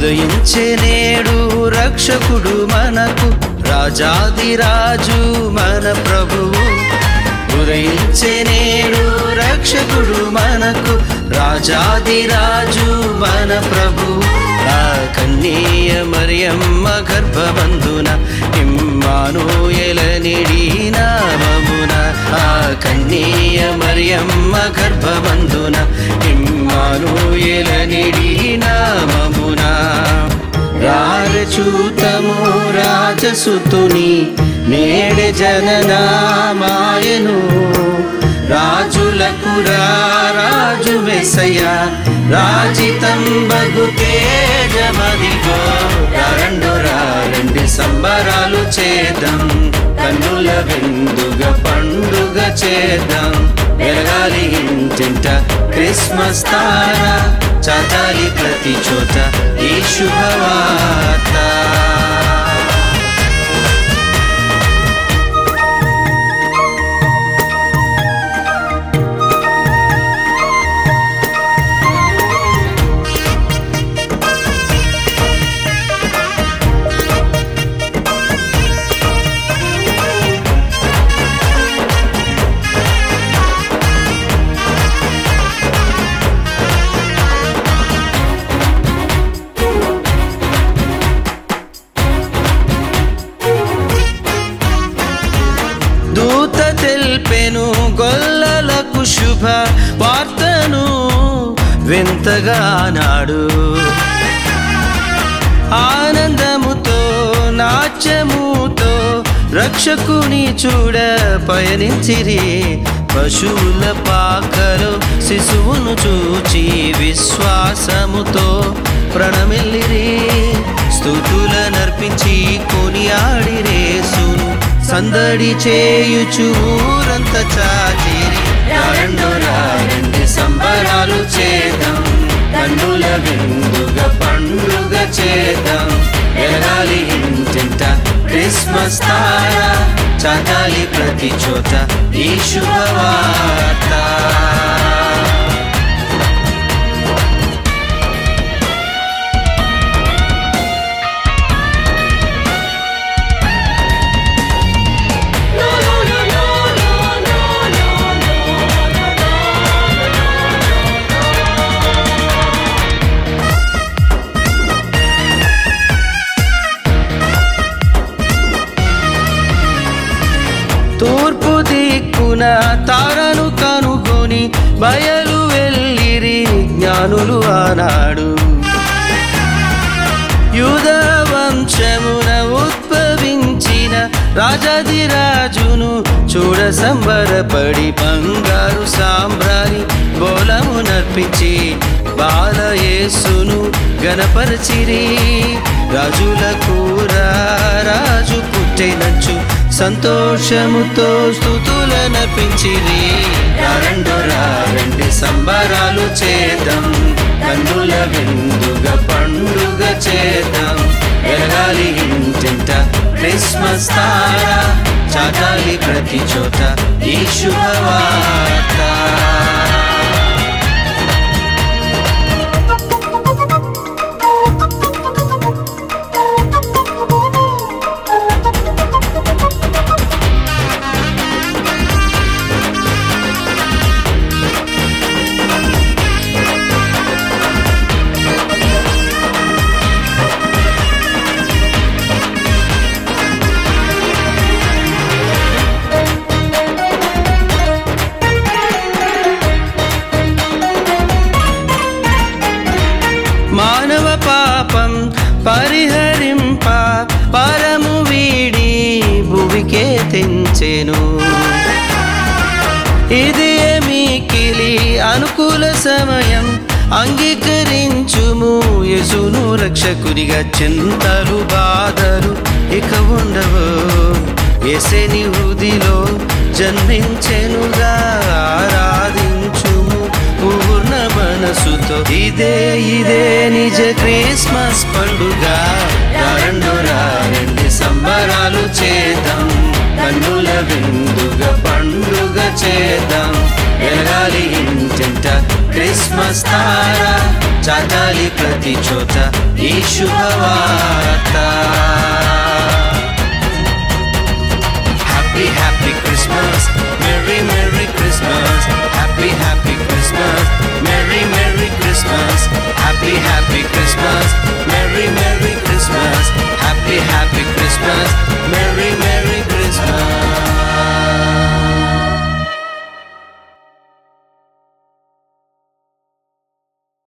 ఉదయించే నేడు రక్షకుడు మనకు, రాజాదిరాజు మన ప్రభువు. ఉదయించే నేడు రక్షకుడు మనకు, రాజాదిరాజు మన ప్రభువు. ఆ కన్యీయ మరియమ్మ గర్భమందున ఇమ్మానుయేలనిడి నామమున, ఆ కన్యీయ మరియమ్మ గర్భమందున ఇమ్మానుయేలనిడి నామమున. రారచూతము రాజసుతుని నేడే జననామాయను, రాజులకు రాజు మెస్సయ్య రాజితం బగు తేజమదిగో. రండి సంబరాలు చేద్దాం, కన్నుల విందుగా పండుగ చేద్దాం. వెలగాలి ఇంటింట క్రిస్మస్ తార, చాటాలి ప్రతి చోట ఈ శుభవార్త. దూత తెల్పెను గొల్లలకు శుభ వార్తను, వింతగా నాడు ఆనందముతో నాట్యముతో రక్షకుని చూడ పయనించిరి. పశువుల పాకలో శిశువును చూచి విశ్వాసముతో ప్రణమిల్లిరి. స్తుతుల నర్పించి కొనియాడిరేసును, సందడి చేయుచు ఊరంత చాచిరి. రండి సంబరాలు చేద్దాం, కన్నుల విందుగా పండుగ చేద్దాం. ఎలాలి ఇంటింట క్రిస్మస్ తార, చాటాలి ప్రతి చోట ఈ శుభవార్త. తూర్పు దిక్కున తారను కనుగొని బయలు వెళ్ళిరి జ్ఞానులు ఆనాడు. యూద వంశమున ఉద్భవించిన రాజాదిరాజును చూడ సంబరపడి బంగారు సాంబ్రాణి బోలము నర్పించి బాలయేసును గణపరచిరి. రాజులకు రాజు పుట్టెనచ్చు సంతోషముతో స్తుతుల నర్పించిరి. రండి సంబరాలు చేద్దాం, కన్నుల విందుగా పండుగ చేద్దాం. ఎలాలి ఇంటింట క్రిస్మస్ తార, చాటాలి ప్రతి చోట ఈ శుభవార్త. మానవ పాపం పరిహరింప పరము వీడి భువికే తెంచెను. ఇది మికిలి అనుకూల సమయం, అంగీకరించుము యేసును రక్షకునిగా. చింతలు బాధలు ఇక ఉండవు, యేసుని హృదిలో జన్మించెనుగా. ఆరాధించుము పూర్ణ మనసుతో, ఇదే నిజ క్రిస్మస్ పండుగ. రండి సంబరాలు చేద్దాం, కన్నుల విందుగా పండుగ చేద్దాం. ఎలాలి ఇంటింట క్రిస్మస్ తార, చాటాలి ప్రతి చోట ఈ శుభవార్త. Happy happy Christmas, Merry Merry Christmas, Happy happy Christmas, Merry Merry Christmas, Happy happy Christmas, Merry Merry